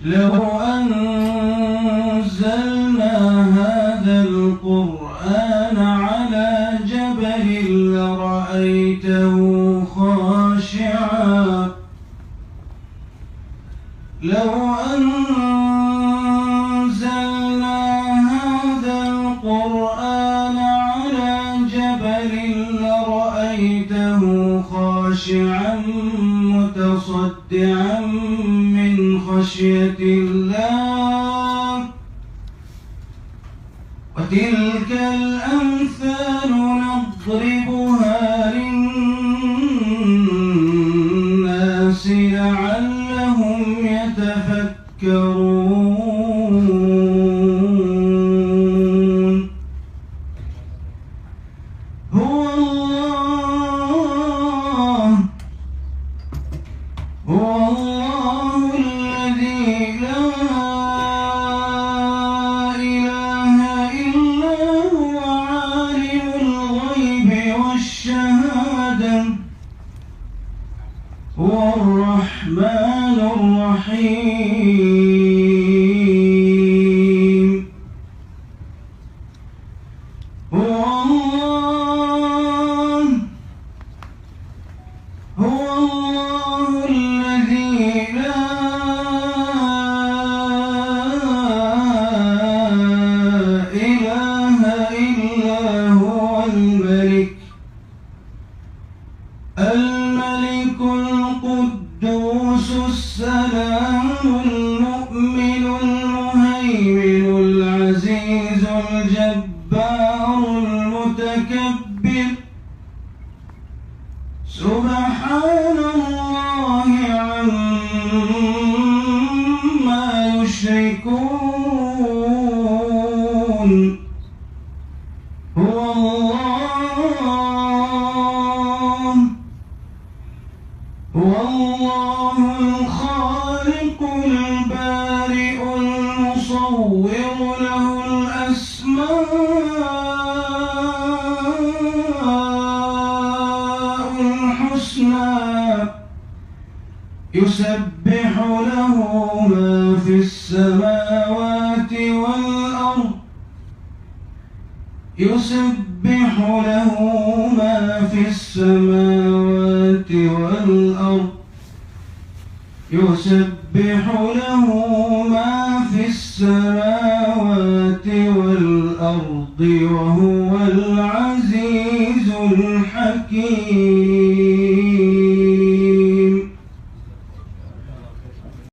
لو أنزلنا هذا القرآن على جبل لرأيته خاشعا لو أنزلنا هذا القرآن على جبل لرأيته خاشعا متصدعا من خشية الله وتلك الأمثال نضربها للناس لعلهم يتفكرون هو الله الذي لا إله إلا هو عالم الغيب والشهادة هو الرحمن الرحيم هو الله الذي لا إله إلا هو الملك القدوس السلام المؤمن المهيمن العزيز الجبار المتكبر سبحان الله عما يشركون هو الله الخالق البارئ المصور له الأسماء الحسنى يسبح له ما في السماوات والأرض يسبح له ما في السماوات والأرض يسبح له ما في السماوات والأرض وهو